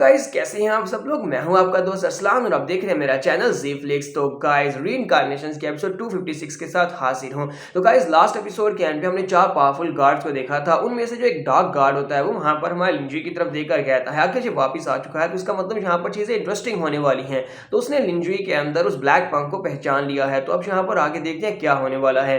Guys कैसे हैं आप सब लोग। मैं हूं आपका दोस्त असलान और आप देख रहे हैं मेरा चैनल जी फ्लिक्स। तो गाइस रीइंकार्नेशंस के एपिसोड 256 के साथ हाजिर हूं। तो गाइस लास्ट एपिसोड के एंड पे हमने 4 पावरफुल गार्ड्स को देखा था। उनमें से जो एक डार्क गार्ड होता है वो वहां पर हमारे लिंजुई की तरफ देखकर गया था। आखिर जब वापस आ चुका है तो इसका मतलब यहाँ पर चीजें इंटरेस्टिंग होने वाली हैं। तो उसने लिंजुई के अंदर उस ब्लैक पंख को पहचान लिया है। तो अब यहाँ पर आगे देखते हैं क्या होने वाला है।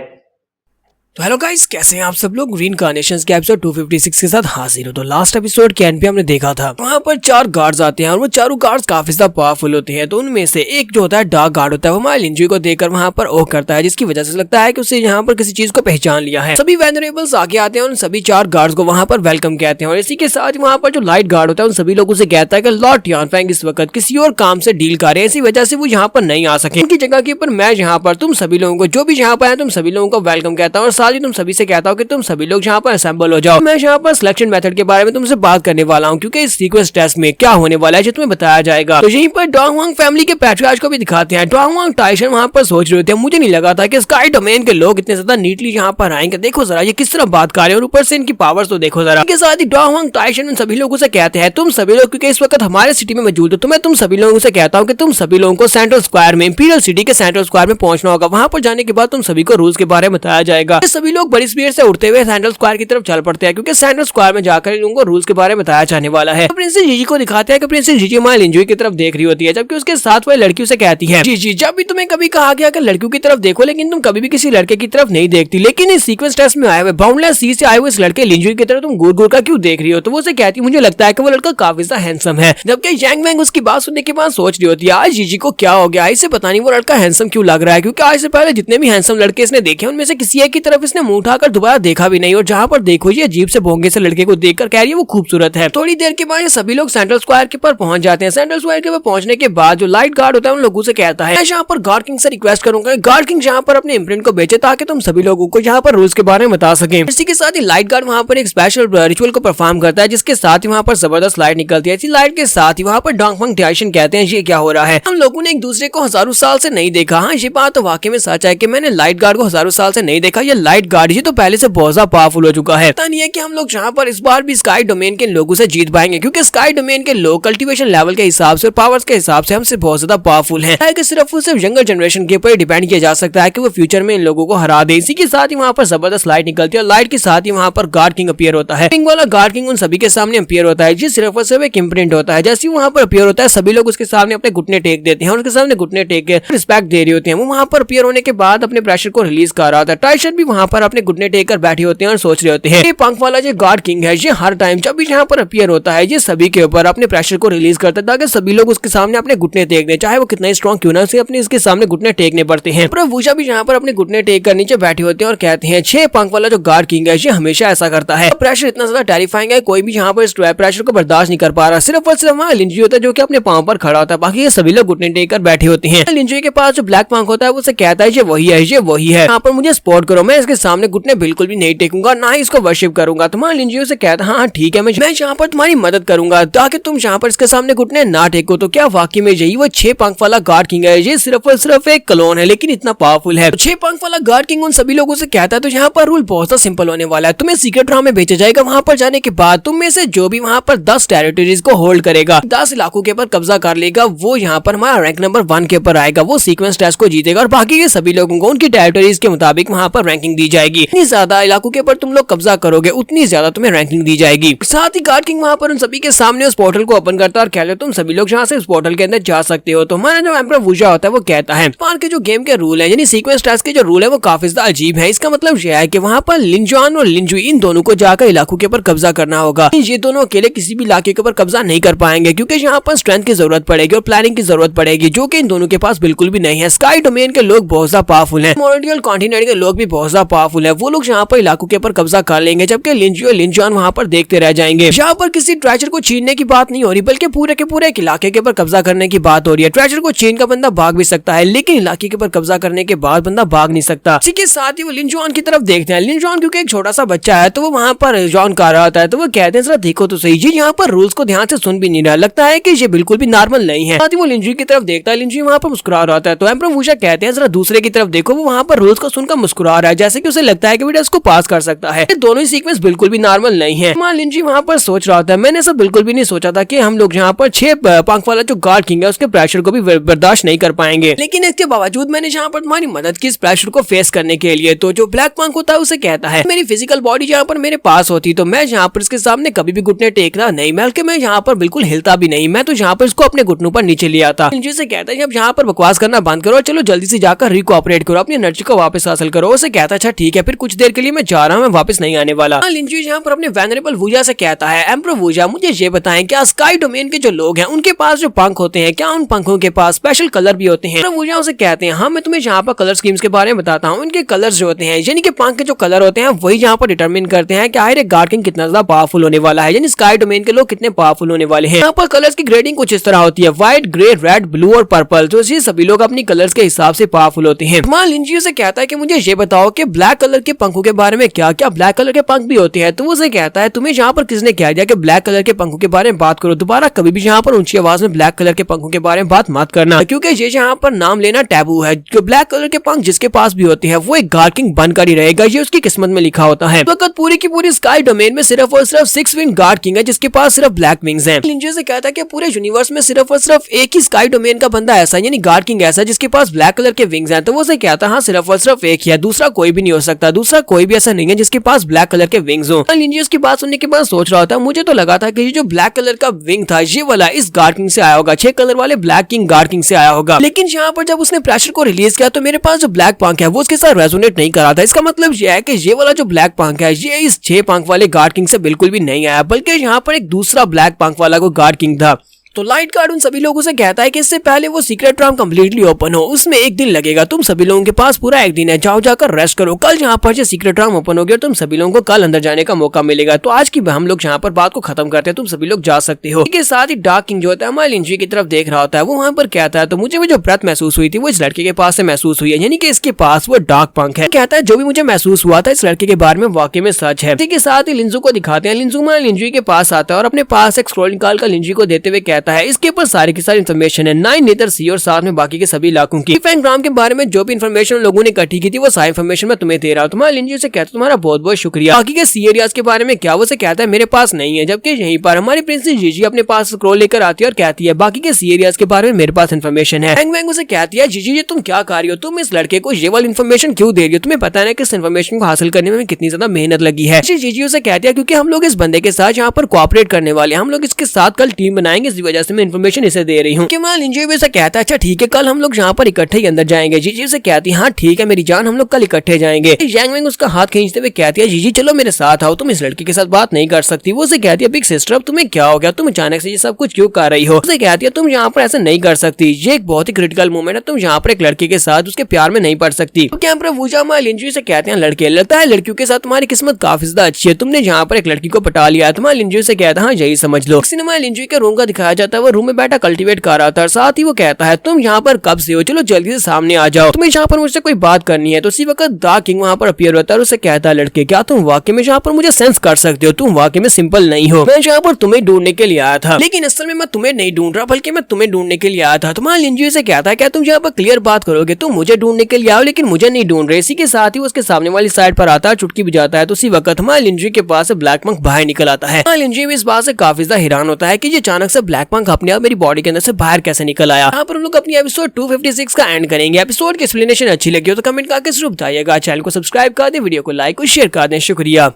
तो हेलो गाइस, कैसे हैं आप सब लोग। रीइंकार्नेशंस के एपिसोड 256 के साथ हाजिर हो। तो लास्ट एपिसोड के एंड पे हमने देखा था वहां पर 4 गार्ड्स आते हैं और वो चारों गार्ड्स काफी ज्यादा पावरफुल होते हैं। तो उनमें से एक जो होता है डार्क गार्ड होता है, वो हमारे लिंजुई को देखकर वहां पर ओह करता है, जिसकी वजह से लगता है कि उससे यहाँ पर किसी चीज को पहचान लिया है। सभी वेनरेबल्स आगे आते हैं और सभी 4 गार्ड्स को वहां पर वेलकम कहते हैं। और इसी के साथ वहां पर जो लाइट गार्ड होता है उन सभी लोगों से कहता है कि लॉर्ड यानफेंग इस वक्त किसी और काम से डील कर रहे हैं, इसी वजह से वो यहाँ पर नहीं आ सके। उनकी जगह के ऊपर मैं यहाँ पर तुम सभी लोगों को, जो भी यहाँ पर है, तुम सभी लोगों को वेलकम कहता हूँ और साथ ही तुम सभी से कि तुम सभी लोग यहाँ पर असेंबल हो जाओ। मैं यहाँ पर सिलेक्शन मेथड के बारे में तुमसे बात करने वाला हूँ, क्योंकि इस सीक्वेंस टेस्ट में क्या होने वाला है जो तुम्हें बताया जाएगा। तो यहीं पर डोंगवांग फैमिली के पैट्रियार्च को भी दिखाते हैं। डोंगवांग टाइशन वहाँ पर सोच रहे थे, मुझे नहीं लगा था कि स्काई डोमेन के लोग इतने ज्यादा नीटली यहाँ पर आएंगे। देखो जरा ये किस तरह बात कर रहे हैं और ऊपर से इनकी पावर्स तो देखो जरा। इसके साथ ही डोंगवांग टाइशन उन सभी लोगों से कहते हैं, तुम सभी लोग क्योंकि इस वक्त हमारे सिटी में मौजूद हो, तो मैं तुम सभी लोगों से कहता हूँ कि तुम सभी लोगों को सेंट्रल स्क्वायर में, इंपीरियल सिटी के सेंट्रल स्क्वायर में पहुंचना होगा। वहां पर जाने के बाद तुम सभी को रूल्स के बारे में बताया जाएगा। सभी लोग बड़ी स्पीड से उड़ते हुए सेंट्रल स्क्वायर की तरफ चल पड़ते हैं, क्योंकि सेंट्रल स्क्वायर में जाकर इन लोगों को रूल्स के बारे में बताया जाने वाला है। प्रिंसेस जीजी को दिखाते हैं कि प्रिंसेस जीजी हमारे लिंजुई की तरफ देख रही होती है, जबकि उसके साथ वह लड़कियों से कहती है, जीजी जब भी तुम्हें कभी कहा गया कि लड़कियों की तरफ देखो, लेकिन तुम कभी भी किसी लड़के की तरफ नहीं देखती, लेकिन इस सीक्वेंस टेस्ट में आए हुए बाउंडलेस सी से आए हुए इस लड़के लिंजुई की तरफ तुम घूर घूर कर क्यों देख रही हो। तो वो उसे कहती है, मुझे लगता है कि वो लड़का काफी ज्यादा हैंडसम है। जबकि यांग वेंग उसकी बात सुनने के बाद सोच रही होती है, आज जीजी को क्या हो गया, इसे पता नहीं वो लड़का हैंडसम क्यों लग रहा है, क्योंकि आज से पहले जितने भी हैंडसम लड़के इसने देखे उनमें से किसी एक की तरफ इसने मुंह उठाकर दोबारा देखा भी नहीं। और जहाँ पर देखो ये अजीब से भोंगे से लड़के को देखकर कह रही है वो खूबसूरत है। थोड़ी देर के बाद ये सभी लोग सेंट्रल स्क्वायर के पर पहुंच जाते हैं। सेंट्रल स्क्वायर के पर पहुंचने के बाद जो लाइट गार्ड होता है उन लोगों से कहता है, मैं यहाँ पर गार्ड किंग से रिक्वेस्ट करूंगा गार्ड किंग यहाँ पर अपने इम्प्रिंट को बेचे, ताकि तुम सभी लोगों को यहाँ पर रूल्स के बारे में बता सके। इसी के साथ ही लाइट गार्ड वहाँ पर एक स्पेशल रिचुअल को परफॉर्म करता है, जिसके साथ ही वहाँ पर जबरदस्त लाइट निकलती है। इसी लाइट के साथ ही वहाँ पर डोंगवांग टाइशन कहते हैं, ये क्या हो रहा है, हम लोगों ने एक दूसरे को हजारों साल से नहीं देखा। हाँ ये बात तो वाकई में सच है कि मैंने लाइट गार्ड को हजारों साल से नहीं देखा। ये लाइट गार्ड ये तो पहले से बहुत ज्यादा पावरफुल हो चुका है। पता नहीं है कि हम लोग यहाँ पर इस बार भी स्काई डोमेन के लोगों से जीत पाएंगे, क्योंकि स्काई डोमेन के लोग कल्टीवेशन लेवल के हिसाब से और पावर्स के हिसाब से हमसे बहुत ज्यादा पावरफुल हैं। कि सिर्फ यंगर जनरेशन के ऊपर डिपेंड किया जा सकता है कि वो फ्यूचर में इन लोगों को हरा दे। इसी के साथ ही वहाँ पर जबरदस्त लाइट निकलती है और लाइट के साथ ही वहाँ पर गार्ड किंग अपीयर होता है। किंग वाला गार्ड किंग उन सभी के सामने अपीयर होता है, जी सिर्फ और सिर्फ एक इम्प्रिंट होता है। जैसे ही वहाँ पर अपीयर होता है सभी लोग उसके सामने अपने घुटने टेक देते हैं और उसके सामने घुटने टेक के रिस्पेक्ट दे रही होती है। वो वहाँ पर अपीयर होने के बाद अपने प्रेशर को रिलीज कर रहा होता है। टाइशन भी वहाँ पर अपने घुटने टेक कर बैठे होते हैं और सोच रहे होते हैं। ये पंख वाला जो गार्ड किंग है ये हर टाइम जब भी यहाँ पर अपीयर होता है ये सभी के ऊपर अपने प्रेशर को रिलीज करता है, ताकि सभी लोग उसके सामने अपने घुटने टेक दें, चाहे वो कितना ही स्ट्रॉन्ग क्यों ना, उसे अपने इसके सामने घुटने टेकने पड़ते हैं। वूशा भी यहाँ पर अपने घुटने टेक कर नीचे बैठे होते हैं और कहते हैं, 6 पंख वाला जो गार्ड किंग है ये हमेशा ऐसा करता है। प्रेशर इतना ज्यादा टेरिफाइंग है, कोई भी यहाँ पर इस प्रेशर को बर्दाश्त नहीं कर पा रहा। सिर्फ और सिर्फ वहाँ लिंजुई होता है जो कि अपने पांव पर खड़ा होता है, बाकी ये सभी लोग घुटने टेक कर बैठे होते हैं। लिंजुई के पास जो ब्लैक पंख होता है वो कहता है ये वही है, ये वही है, यहाँ पर मुझे सपोर्ट करो, मैं इसके सामने घुटने बिल्कुल भी नहीं टेकूंगा, ना ही इसको वर्शिप करूंगा। तुम्हारा लिंजुई से कहता है, हाँ ठीक है, मैं यहाँ पर तुम्हारी मदद करूंगा ताकि तुम यहाँ पर इसके सामने घुटने ना टेको। तो क्या वाकई में यही वो 6 पंख वाला गार्ड किंग है? ये सिर्फ और सिर्फ एक क्लोन है, लेकिन इतना पावरफुल है। 6 पंख वाला गार्ड किंग उन सभी लोगों से कहता है, तो यहाँ पर रूल बहुत सिंपल होने वाला है, तुम्हें सीक्रेट राह में भेजा जाएगा। वहाँ पर जाने के बाद तुम में से जो भी वहाँ पर 10 टेरिटरीज को होल्ड करेगा, 10 इलाकों के ऊपर कब्जा कर लेगा, वो यहाँ पर हमारा रैंक नंबर 1 के ऊपर आएगा, वो सीक्वेंस टेस्ट को जीतेगा और बाकी के सभी लोगों को उनकी टेरिटरीज के मुताबिक वहाँ पर रैंकिंग दी जाएगी। इतनी ज्यादा इलाकों के ऊपर तुम लोग कब्जा करोगे उतनी ज्यादा तुम्हें रैंकिंग दी जाएगी। साथ ही गार्ड किंग वहाँ पर उन सभी के सामने उस पोर्टल को ओपन करता है और कहता है, तुम सभी लोग यहाँ से उस पोर्टल के अंदर जा सकते हो। तो हमारा जो एम्परर वूशा होता है वो कहता है, पार के जो गेम के रूल है यानी सीक्वेंस टेस्ट के जो रूल है वो काफी ज्यादा अजीब है। इसका मतलब यह है कि वहाँ पर लिंजुआन और लिंजुई इन दोनों को जाकर इलाकों के ऊपर कब्जा करना होगा। ये दोनों अकेले किसी भी इलाके के ऊपर कब्जा नहीं कर पाएंगे, क्योंकि यहाँ पर स्ट्रेंथ की जरूरत पड़ेगी और प्लानिंग की जरूरत पड़ेगी, जो कि इन दोनों के पास बिल्कुल भी नहीं है। स्काई डोमेन के लोग बहुत ज्यादा पावरफुल है, मोरिडियल कॉन्टिनेंट के लोग भी बहुत ज्यादा पावरफुल है, वो लोग यहाँ पर इलाकों के ऊपर कब्जा कर लेंगे, जबकि लिंजुई और लिंजुआन वहाँ पर देखते रह जाएंगे। यहाँ पर किसी ट्रेजर को छीनने की बात नहीं हो रही, बल्कि पूरे के पूरे इलाके के ऊपर कब्जा करने की बात हो रही है। ट्रेजर को छीन का बंदा भाग भी सकता है, लेकिन इलाके के ऊपर कब्जा करने के बाद बंदा भाग नहीं सकता। इसी के साथ ही वो लिंजुआन की तरफ देखते हैं। लिंजुआन क्योंकि एक छोटा सा बच्चा है तो वो वहाँ पर जॉन कर रहा होता है, तो वो कहते हैं, जरा देखो तो सही, जी यहाँ पर रूल्स को ध्यान से सुन भी नहीं रहा, लगता है कि ये बिल्कुल भी नॉर्मल नहीं है। साथ ही वो लिंजुई की तरफ देखता है, लिंजुई वहाँ पर मुस्कुरा रहा होता है, तो एम्परर वूशा कहते हैं, जरा दूसरे की तरफ देखो, वो वहाँ पर रूल्स को सुनकर मुस्कुरा रहा है, जैसे कि उसे लगता है कि बेटा इसको पास कर सकता है। दोनों ही सीक्वेंस बिल्कुल भी नॉर्मल नहीं है। मा लिंजी वहाँ पर सोच रहा था, मैंने ऐसा बिल्कुल भी नहीं सोचा था कि हम लोग यहाँ पर 6 पंख वाला जो गार्ड किंग है उसके प्रेशर को भी बर्दाश्त नहीं कर पाएंगे, लेकिन इसके बावजूद मैंने यहाँ पर तुम्हारी मदद की इस प्रेशर को फेस करने के लिए। तो जो ब्लैक पंख होता है उसे कहता है मेरी फिजिकल बॉडी जहाँ पर मेरे पास होती तो मैं यहाँ पर इसके सामने कभी भी घुटने टेकना नहीं, बल्कि मैं यहाँ पर बिल्कुल हिलता भी नहीं, मैं तो यहाँ पर इसको अपने घुटनों पर नीचे ले आता। लिंजी से कहता है जब यहाँ पर बकवास करना बंद करो, चलो जल्दी से जाकर रिकोऑपरेट करो, अपनी एनर्जी को वापस हासिल करो। उसे कहता है अच्छा ठीक है, फिर कुछ देर के लिए मैं जा रहा हूँ, मैं वापस नहीं आने वाला। लिंजी यहाँ पर अपने वेनरेबल वूजा से कहता है एम्परर वूजा मुझे ये बताएं क्या स्काई डोमेन के जो लोग हैं उनके पास जो पंख होते हैं क्या उन पंखों के पास स्पेशल कलर भी होते हैं? वूजा उसे कहते हैं हाँ मैं तुम्हें यहाँ पर कलर स्कीम्स के बारे में बताता हूँ। इनके कलर्स जो होते हैं यानी कि पंख के जो कलर होते हैं वही यहाँ पर डिटरमिन करते हैं कि आखिर एक गार्ड किंग कितना ज्यादा पावरफुल होने वाला है, यानी स्काई डोमेन के लोग कितने पावरफुल होने वाले हैं। यहाँ पर कलर्स की ग्रेडिंग कुछ इस तरह होती है, व्हाइट, ग्रे, रेड, ब्लू और पर्पल। तो ये सभी लोग अपनी कलर्स के हिसाब से पावरफुल होते हैं। मान लिंजी से कहता है कि मुझे ये बताओ कि ब्लैक कलर के पंखों के बारे में क्या क्या ब्लैक कलर के पंख भी होते हैं? तो वो उसे कहता है तुम्हें यहाँ पर किसने कह दिया कि ब्लैक कलर के पंखों के बारे में बात करो, दोबारा कभी भी यहाँ पर ऊंची आवाज में ब्लैक कलर के पंखों के बारे में बात मत करना, क्योंकि ये यहाँ पर नाम लेना टैबू है। जो ब्लैक कलर के पंख जिसके पास भी होते हैं वो एक गार्ड किंग बनकर ही रहेगा, ये उसकी किस्मत में लिखा होता है। वक्त पूरी की पूरी स्काई डोमेन में सिर्फ और सिर्फ 6 विंग गार्ड किंग है जिसके पास सिर्फ ब्लैक विंग्स हैं। लिंजी से कहता है कि पूरे यूनिवर्स में सिर्फ और सिर्फ एक ही स्काई डोमेन का बंदा ऐसा यानी गार्ड किंग ऐसा जिसके पास ब्लैक कलर के विंग्स हैं। तो वो से कहता है हाँ सिर्फ और सिर्फ एक ही है, दूसरा कोई भी नहीं हो सकता, दूसरा कोई भी ऐसा नहीं है जिसके पास ब्लैक कलर के विंग्स हो। लिंजी उसकी बात सुनने के बाद सोच रहा था मुझे तो लगा था कि ये जो ब्लैक कलर का विंग था ये वाला इस गार्ड किंग से आया होगा, 6 कलर वाले ब्लैक किंग गार्ड किंग से आया होगा, लेकिन यहाँ पर जब उसने प्रेशर को रिलीज किया तो मेरे पास जो ब्लैक पंख है वो उसके साथ रेजोनेट नहीं कर रहा था। इसका मतलब ये है कि ये वाला जो ब्लैक पंख है ये इस 6 पंख वाले गार्ड किंग से बिल्कुल भी नहीं आया, बल्कि यहाँ पर एक दूसरा ब्लैक पंख वाला को गार्ड किंग था। तो लाइट गार्ड उन सभी लोगों से कहता है कि इससे पहले वो सीक्रेट रूम कम्प्लीटली ओपन हो उसमें 1 दिन लगेगा, तुम सभी लोगों के पास पूरा 1 दिन है, जाओ जाकर रेस्ट करो, कल यहाँ पर जो सीक्रेट रूम ओपन हो गया तुम सभी लोगों को कल अंदर जाने का मौका मिलेगा। तो आज की हम लोग यहाँ पर बात को खत्म करते हैं, तुम सभी लोग जा सकते हो। इसके साथ ही डार्क किंग जो होता है हमारे लिंजी की तरफ देख रहा होता है, वो वहाँ पर कहता है तो मुझे वो जो ब्रेथ महसूस हुई थी वो इस लड़के के पास से महसूस हुई है, यानी कि इसके पास वो डार्क पंख है। कहता है जो भी मुझे महसूस हुआ था इस लड़के के बारे में वाकई में सच है। इसके साथ ही लिंजू को दिखाते हैं, लिंजू हमारे लिंजी के पास आता है और अपने पास एक स्क्रॉल निकाल कर लिंजी को देते हुए कहता है इसके ऊपर सारी की सारी इन्फॉर्मेशन है, 9 नेदर सी और साथ में बाकी के सभी इलाकों की फैंग्राम के बारे में जो भी इन्फॉर्मेशन लोगों ने इकट्ठी की थी वो सारी इन्फॉर्मेशन मैं तुम्हें दे रहा हूँ। तुम्हारा लिंजी से कहता है तुम्हारा बहुत बहुत शुक्रिया। बाकी के सी एरियाज के बारे में क्या? वो से कहता है मेरे पास नहीं है, जबकि यहीं पर हमारी प्रिंसेस जीजी अपने पास स्क्रॉल लेकर आती है और कहती है बाकी के सी एरियाज के बारे में मेरे पास इन्फॉर्मेशन है। हैंग वैंग उसे कहती है जीजी ये तुम क्या कर रही हो, तुम इस लड़के को ये वाली इन्फॉर्मेशन क्यों दे रही हो, तुम्हें पता है कि इस इन्फॉर्मेशन को हासिल करने में कितनी ज्यादा मेहनत लगी है। जीजी उसे कहती है क्योंकि हम लोग इस बंदे के साथ यहाँ पर कोऑपरेट करने वाले हैं, हम लोग इसके साथ कल टीम बनाएंगे, इसी वजह से मैं इन्फॉर्मेशन इसे दे रही हूँ। लिंजी से कहता है अच्छा ठीक है कल हम लोग यहाँ पर इकट्ठे ही अंदर जाएंगे। जीजी से कहती है हाँ ठीक है मेरी जान, हम लोग कल इकट्ठे जाएंगे। यांग वेंग उसका हाथ खींचते हुए कहती है जीजी चलो मेरे साथ आओ, तुम इस लड़के के साथ बात नहीं कर सकती। वो उसे कहती है बिग सिस्टर अब तुम्हें क्या हो गया, तुम अचानक से ये सब कुछ क्यों कर रही हो? उसे कहती है तुम यहाँ पर ऐसा नहीं कर सकती, ये एक बहुत ही क्रिटिकल मोमेंट है, तुम यहाँ पर एक लड़के के साथ उसके प्यार में नहीं पड़ सकती। तो क्या वूजा लिंजी से कहते हैं लड़के लगता है लड़कियों के साथ तुम्हारी किस्मत काफी ज्यादा अच्छी है, तुमने यहाँ पर एक लड़की को पटा लिया है। तुम्हारे लिंजी से कहता है हाँ यही समझ लो। सिनेमा लिंजी के रूम का दिखाया जाता है, वो रूम में बैठा कल्टीवेट कर रहा था, साथ ही वो कहता है तुम यहाँ पर कब से हो, चलो जल्दी से सामने आ जाओ, तुम्हें यहाँ पर मुझसे कोई बात करनी है। तो उसी वक्त डार्क किंग वहाँ पर अपीयर होता है और उसे कहता है लड़के क्या तुम वाकई में यहाँ पर मुझे सेंस कर सकते हो, तुम वाकई में सिंपल नहीं हो, मैं यहाँ पर तुम्हें ढूंढने के लिए आया था, लेकिन असल में मैं तुम्हें नहीं ढूंढ रहा बल्कि मैं तुम्हें ढूंढने के लिए आया था। तुम्हारा लिंजी से कहता है क्या तुम यहाँ पर क्लियर बात करोगे, तुम मुझे ढूंढने के लिए आओ लेकिन मुझे नहीं ढूंढ रहे। इसी के साथ ही उसके सामने वाली साइड पर आता है, चुटकी बजाता है। तो उसी वक्त हमारे लिंजी के पास से ब्लैक पंख बाहर निकल आता है। लिंजी भी इस बात से काफी ज्यादा हैरान होता है कि ये अचानक से ब्लैक पंख अपने आप मेरी बॉडी के अंदर से बाहर कैसे निकल आया। यहाँ पर हम लोग अपनी एपिसोड 256 का एंड करेंगे। एपिसोड की एक्सप्लेनेशन अच्छी लगी हो तो कमेंट करके जरूर बताइएगा, चैनल को सब्सक्राइब कर दे, वीडियो को लाइक और शेयर कर दें। शुक्रिया।